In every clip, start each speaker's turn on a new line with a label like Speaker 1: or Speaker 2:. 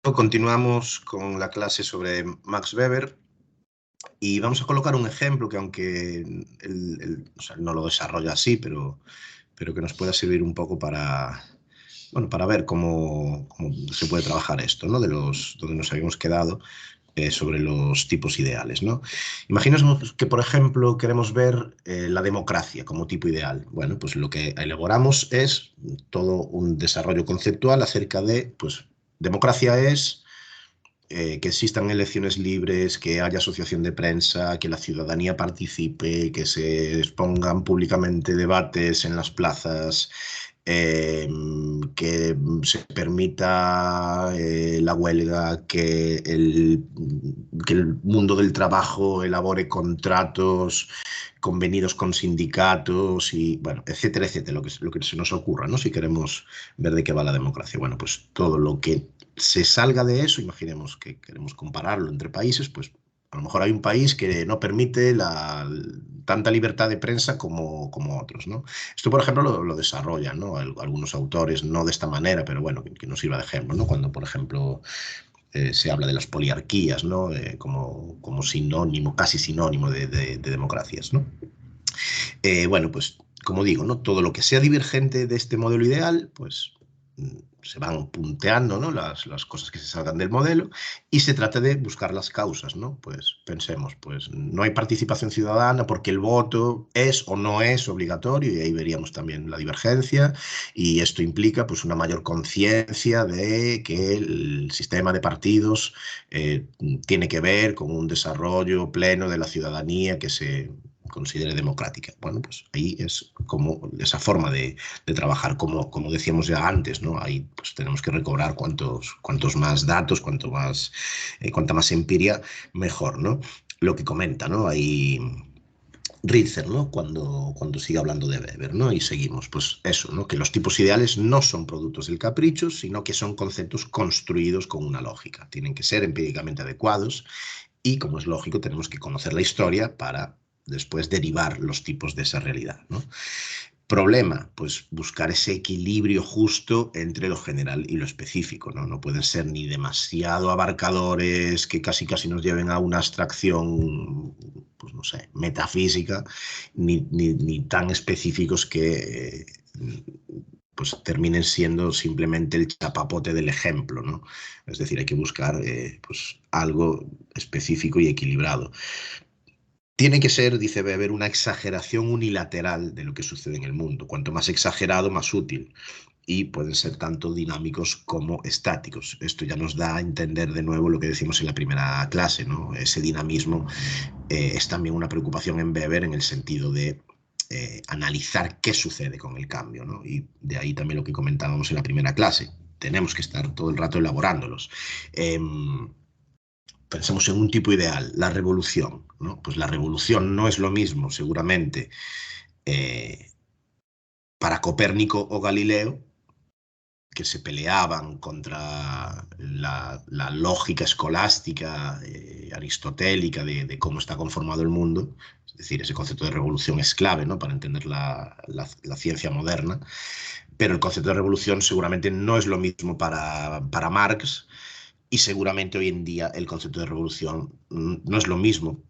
Speaker 1: Continuamos con la clase sobre Max Weber y vamos a colocar un ejemplo que aunque o sea, no lo desarrolla así, pero que nos pueda servir un poco para ver cómo se puede trabajar esto, ¿no? Donde nos habíamos quedado sobre los tipos ideales, ¿no? Imaginaos que, por ejemplo, queremos ver la democracia como tipo ideal. Bueno, pues lo que elaboramos es todo un desarrollo conceptual acerca de, pues, democracia es que existan elecciones libres, que haya asociación de prensa, que la ciudadanía participe, que se expongan públicamente debates en las plazas, que se permita la huelga, que el mundo del trabajo elabore contratos convenidos con sindicatos y, bueno, etcétera, etcétera, lo que se nos ocurra, ¿no? Si queremos ver de qué va la democracia. Bueno, pues todo lo que se salga de eso, imaginemos que queremos compararlo entre países, pues a lo mejor hay un país que no permite tanta libertad de prensa como otros, ¿no? Esto, por ejemplo, lo desarrollan, ¿no? Algunos autores, no de esta manera, pero bueno, que nos sirva de ejemplo, ¿no? Cuando, por ejemplo, se habla de las poliarquías, ¿no? Como sinónimo, casi sinónimo de democracias, ¿no? Bueno, pues como digo, ¿no? Todo lo que sea divergente de este modelo ideal, pues se van punteando, ¿no? Las cosas que se salgan del modelo y se trata de buscar las causas, ¿no? Pues pensemos, pues no hay participación ciudadana porque el voto es o no es obligatorio y ahí veríamos también la divergencia y esto implica pues una mayor conciencia de que el sistema de partidos tiene que ver con un desarrollo pleno de la ciudadanía que se considere democrática. Bueno, pues ahí es como esa forma de trabajar, como decíamos ya antes, ¿no? Ahí pues tenemos que recobrar cuantos más datos, cuanta más empiria, mejor, ¿no? Lo que comenta, ¿no? Ahí Ritzer, ¿no? Cuando sigue hablando de Weber, ¿no? Y seguimos, pues eso, ¿no? Que los tipos ideales no son productos del capricho, sino que son conceptos construidos con una lógica. Tienen que ser empíricamente adecuados y, como es lógico, tenemos que conocer la historia para después derivar los tipos de esa realidad, ¿no? Problema, pues buscar ese equilibrio justo entre lo general y lo específico, ¿no? No pueden ser ni demasiado abarcadores que casi nos lleven a una abstracción, pues no sé, metafísica, ni tan específicos que pues terminen siendo simplemente el chapapote del ejemplo, ¿no? Es decir, hay que buscar pues algo específico y equilibrado. Tiene que ser, dice Weber, una exageración unilateral de lo que sucede en el mundo. Cuanto más exagerado, más útil. Y pueden ser tanto dinámicos como estáticos. Esto ya nos da a entender de nuevo lo que decimos en la primera clase, ¿no? Ese dinamismo es también una preocupación en Weber en el sentido de analizar qué sucede con el cambio, ¿no? Y de ahí también lo que comentábamos en la primera clase. Tenemos que estar todo el rato elaborándolos. Pensemos en un tipo ideal, la revolución, ¿no? Pues la revolución no es lo mismo, seguramente, eh, para Copérnico o Galileo, que se peleaban contra la lógica escolástica aristotélica de cómo está conformado el mundo. Es decir, ese concepto de revolución es clave, ¿no? Para entender la ciencia moderna. Pero el concepto de revolución seguramente no es lo mismo para Marx y seguramente hoy en día el concepto de revolución no es lo mismo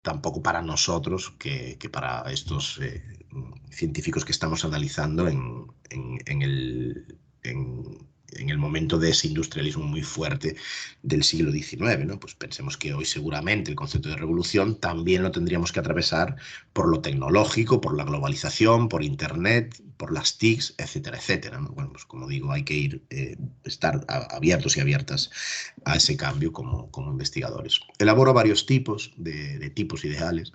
Speaker 1: tampoco para nosotros que para estos científicos que estamos analizando en el momento de ese industrialismo muy fuerte del siglo XIX, ¿no? Pues pensemos que hoy seguramente el concepto de revolución también lo tendríamos que atravesar por lo tecnológico, por la globalización, por Internet, por las TICs, etcétera, etcétera, ¿no? Bueno, pues como digo, hay que estar abiertos y abiertas a ese cambio como investigadores. Elaboro varios tipos de tipos ideales,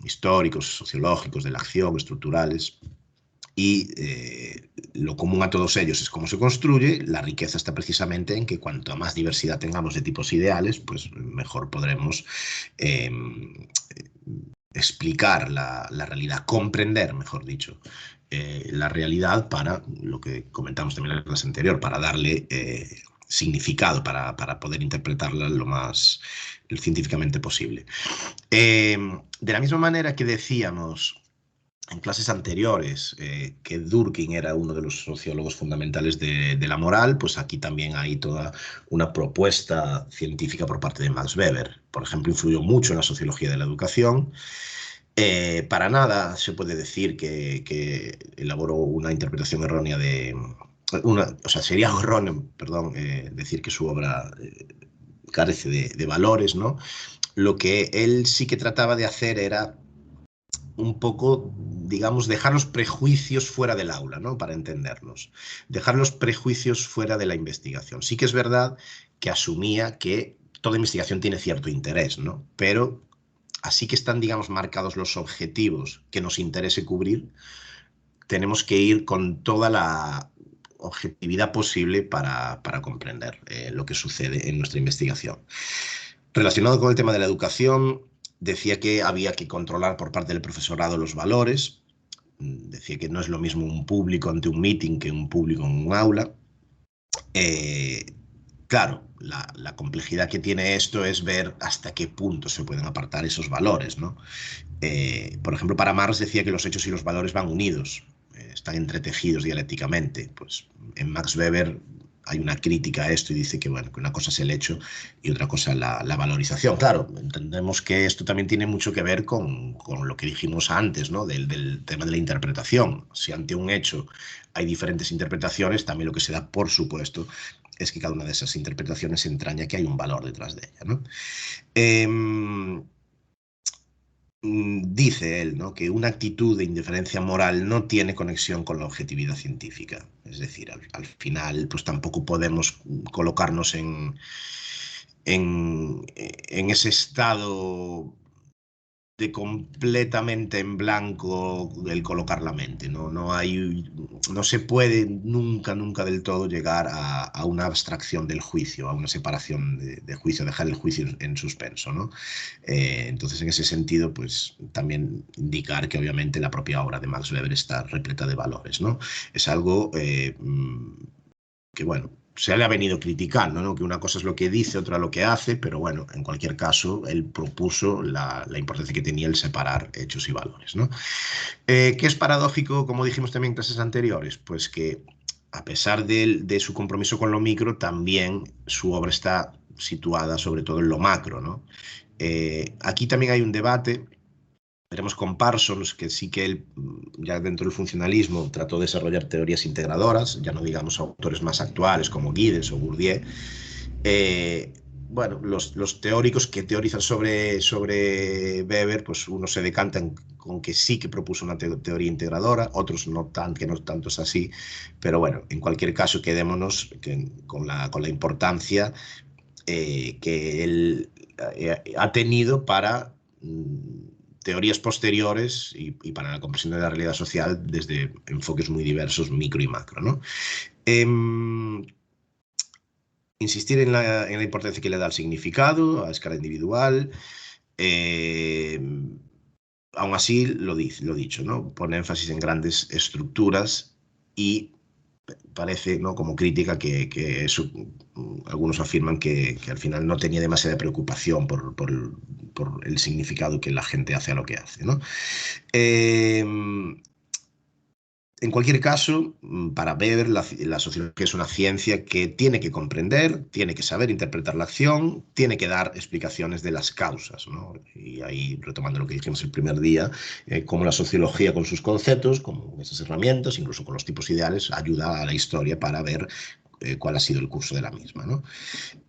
Speaker 1: históricos, sociológicos, de la acción, estructurales, y lo común a todos ellos es cómo se construye. La riqueza está precisamente en que cuanto más diversidad tengamos de tipos ideales, pues mejor podremos explicar la realidad, comprender, mejor dicho, la realidad para lo que comentamos también en la clase anterior, para darle significado, para poder interpretarla lo más científicamente posible. De la misma manera que decíamos en clases anteriores que Durkheim era uno de los sociólogos fundamentales de la moral, pues aquí también hay toda una propuesta científica por parte de Max Weber. Por ejemplo, influyó mucho en la sociología de la educación. Para nada se puede decir que elaboró una interpretación errónea de... o sea, sería erróneo, perdón, decir que su obra carece de valores, ¿no? Lo que él sí que trataba de hacer era un poco, digamos, dejar los prejuicios fuera del aula, ¿no? Para entendernos. Dejar los prejuicios fuera de la investigación. Sí que es verdad que asumía que toda investigación tiene cierto interés, ¿no? Pero así que están, digamos, marcados los objetivos que nos interese cubrir, tenemos que ir con toda la objetividad posible para comprender lo que sucede en nuestra investigación. Relacionado con el tema de la educación, decía que había que controlar por parte del profesorado los valores. Decía que no es lo mismo un público ante un meeting que un público en un aula. Claro, la complejidad que tiene esto es ver hasta qué punto se pueden apartar esos valores, ¿no? Por ejemplo, para Marx decía que los hechos y los valores van unidos, están entretejidos dialécticamente. Pues en Max Weber hay una crítica a esto y dice que, bueno, que una cosa es el hecho y otra cosa la valorización. Claro, entendemos que esto también tiene mucho que ver con lo que dijimos antes, ¿no? Del tema de la interpretación. Si ante un hecho hay diferentes interpretaciones, también lo que se da por supuesto es que cada una de esas interpretaciones entraña que hay un valor detrás de ella, ¿no? Dice él, ¿no? Que una actitud de indiferencia moral no tiene conexión con la objetividad científica. Es decir, al final, pues tampoco podemos colocarnos en ese estado de completamente en blanco el colocar la mente. No se puede nunca, nunca del todo llegar a una abstracción del juicio, a una separación de juicio, dejar el juicio en suspenso, ¿no? Entonces, en ese sentido, pues también indicar que obviamente la propia obra de Max Weber está repleta de valores, ¿no? Es algo que, bueno, se le ha venido criticando, ¿no? Que una cosa es lo que dice, otra lo que hace, pero bueno, en cualquier caso, él propuso la importancia que tenía el separar hechos y valores, ¿no? ¿Qué es paradójico, como dijimos también en clases anteriores? Pues que a pesar de su compromiso con lo micro, también su obra está situada sobre todo en lo macro, ¿no? Aquí también hay un debate. Veremos con Parsons, que sí que él, ya dentro del funcionalismo, trató de desarrollar teorías integradoras, ya no digamos autores más actuales como Giddens o Bourdieu. Bueno, los teóricos que teorizan sobre Weber, pues unos se decantan con que sí que propuso una teoría integradora, otros que no tanto es así, pero bueno, en cualquier caso quedémonos con la importancia que él ha tenido para teorías posteriores y para la comprensión de la realidad social desde enfoques muy diversos, micro y macro, ¿no? Insistir en la importancia que le da al significado a escala individual. Aún así, lo dicho, ¿no? Pone énfasis en grandes estructuras y parece, ¿no? Como crítica que eso, algunos afirman que al final no tenía demasiada preocupación por el significado que la gente hace a lo que hace, ¿no? En cualquier caso, para Weber, la sociología es una ciencia que tiene que comprender, tiene que saber interpretar la acción, tiene que dar explicaciones de las causas, ¿no? Y ahí, retomando lo que dijimos el primer día, cómo la sociología con sus conceptos, con esas herramientas, incluso con los tipos ideales, ayuda a la historia para ver cuál ha sido el curso de la misma, ¿no?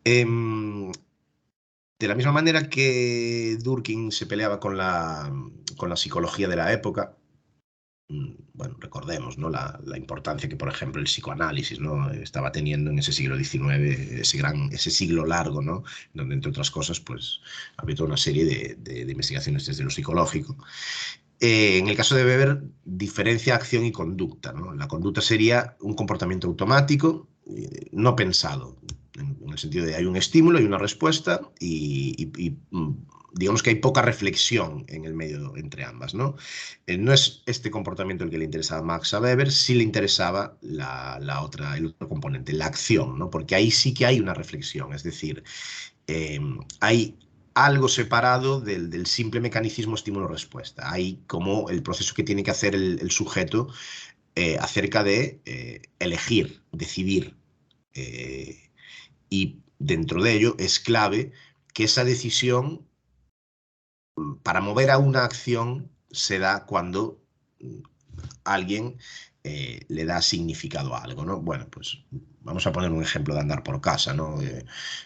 Speaker 1: De la misma manera que Durkheim se peleaba con la psicología de la época, bueno, recordemos, ¿no? La importancia que, por ejemplo, el psicoanálisis, ¿no? Estaba teniendo en ese siglo XIX, ese siglo largo, ¿no? Donde, entre otras cosas, pues había toda una serie de investigaciones desde lo psicológico. En el caso de Weber, diferencia acción y conducta, ¿no? La conducta sería un comportamiento automático, no pensado, en el sentido de hay un estímulo, hay una respuesta y digamos que hay poca reflexión en el medio entre ambas, ¿no? No es este comportamiento el que le interesaba a Max a Weber, sí le interesaba el otro componente, la acción, ¿no? Porque ahí sí que hay una reflexión, es decir, hay algo separado del simple mecanismo estímulo-respuesta. Hay como el proceso que tiene que hacer el sujeto acerca de elegir, decidir. Y dentro de ello es clave que esa decisión para mover a una acción se da cuando alguien le da significado a algo, ¿no? Bueno, pues vamos a poner un ejemplo de andar por casa, ¿no?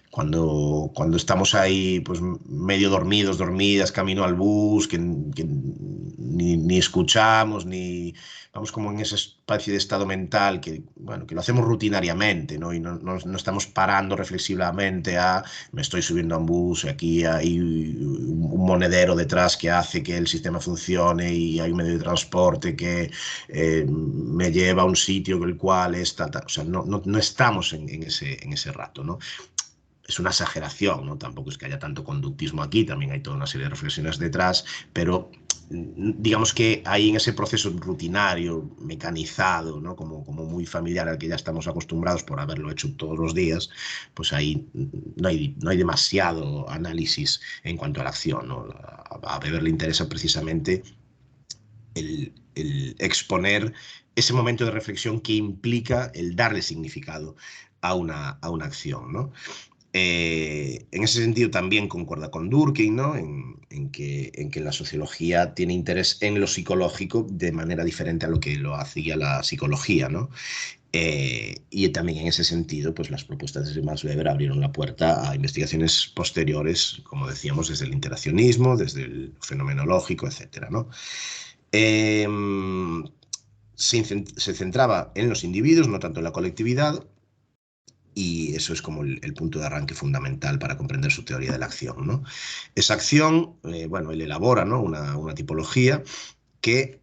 Speaker 1: Cuando estamos ahí, pues medio dormidos, dormidas, camino al bus, que ni escuchamos, ni vamos como en esa especie de estado mental que, bueno, que lo hacemos rutinariamente, ¿no? Y no estamos parando reflexivamente a, me estoy subiendo a un bus, y aquí hay un monedero detrás que hace que el sistema funcione y hay un medio de transporte que me lleva a un sitio el cual es tal. O sea, no estamos en ese rato, ¿no? Es una exageración, ¿no? Tampoco es que haya tanto conductismo aquí, también hay toda una serie de reflexiones detrás, pero digamos que hay en ese proceso rutinario, mecanizado, ¿no? Como muy familiar al que ya estamos acostumbrados por haberlo hecho todos los días, pues ahí no hay demasiado análisis en cuanto a la acción, ¿no? A Weber le interesa precisamente el exponer ese momento de reflexión que implica el darle significado a una acción, ¿no? En ese sentido también concuerda con Durkheim, ¿no? en que la sociología tiene interés en lo psicológico de manera diferente a lo que lo hacía la psicología, ¿no? Y también en ese sentido, pues las propuestas de Max Weber abrieron la puerta a investigaciones posteriores, como decíamos, desde el interaccionismo, desde el fenomenológico, etcétera, ¿no? Eh, se centraba en los individuos, no tanto en la colectividad, y eso es como el punto de arranque fundamental para comprender su teoría de la acción, ¿no? Esa acción, bueno, él elabora, ¿no? una tipología que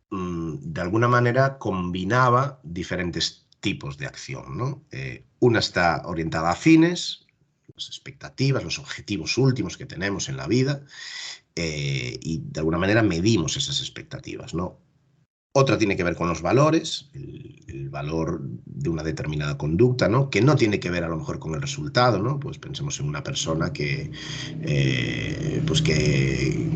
Speaker 1: de alguna manera combinaba diferentes tipos de acción, ¿no? Una está orientada a fines, las expectativas, los objetivos últimos que tenemos en la vida, y de alguna manera medimos esas expectativas, ¿no? Otra tiene que ver con los valores, el valor de una determinada conducta, ¿no? Que no tiene que ver a lo mejor con el resultado, ¿no? Pues pensemos en una persona pues que,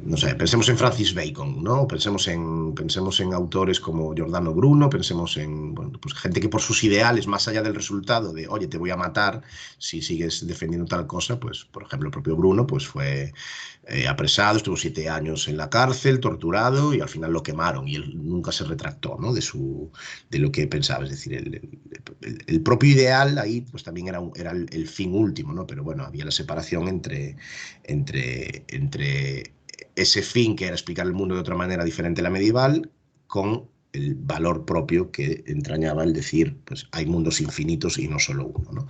Speaker 1: no sé, pensemos en Francis Bacon, ¿no? Pensemos en autores como Giordano Bruno, pensemos en, bueno, pues gente que por sus ideales, más allá del resultado de, oye, te voy a matar si sigues defendiendo tal cosa, pues, por ejemplo, el propio Bruno, pues fue apresado, estuvo 7 años en la cárcel, torturado, y al final lo quemaron, y él nunca se retractó, ¿no? de lo que pensaba. Es decir, el propio ideal ahí pues también era el fin último, ¿no? Pero bueno, había la separación entre ese fin, que era explicar el mundo de otra manera diferente a la medieval, con el valor propio que entrañaba el decir, pues hay mundos infinitos y no solo uno, ¿no?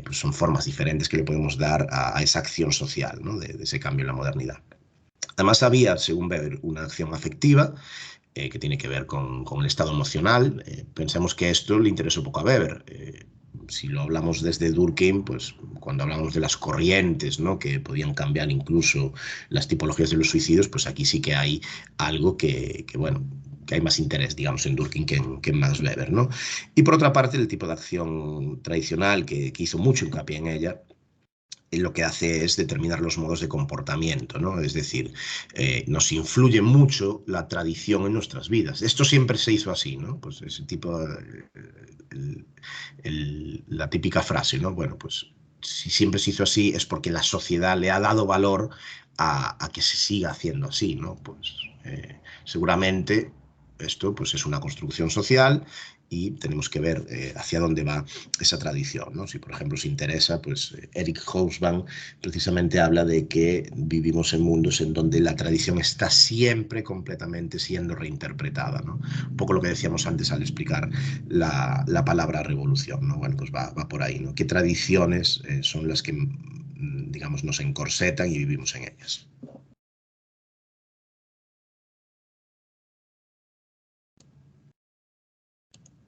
Speaker 1: Pues son formas diferentes que le podemos dar a esa acción social, ¿no? de ese cambio en la modernidad. Además había, según Weber, una acción afectiva que tiene que ver con el estado emocional. Pensemos que esto le interesó poco a Weber. Si lo hablamos desde Durkheim, pues cuando hablamos de las corrientes, ¿no? Que podían cambiar incluso las tipologías de los suicidios, pues aquí sí que hay algo bueno, que hay más interés, digamos, en Durkheim que en Max Weber, ¿no? Y por otra parte, el tipo de acción tradicional que hizo mucho hincapié en ella, lo que hace es determinar los modos de comportamiento, ¿no? Es decir, nos influye mucho la tradición en nuestras vidas. Esto siempre se hizo así, ¿no? Pues ese tipo, la típica frase, ¿no? Bueno, pues si siempre se hizo así es porque la sociedad le ha dado valor a que se siga haciendo así, ¿no? Pues seguramente esto pues, es una construcción social y tenemos que ver hacia dónde va esa tradición, ¿no? Si, por ejemplo, os interesa, pues Eric Hobsbawm precisamente habla de que vivimos en mundos en donde la tradición está siempre completamente siendo reinterpretada, ¿no? Un poco lo que decíamos antes al explicar la palabra revolución, ¿no? Bueno, pues va por ahí, ¿no? ¿Qué tradiciones son las que, digamos, nos encorsetan y vivimos en ellas?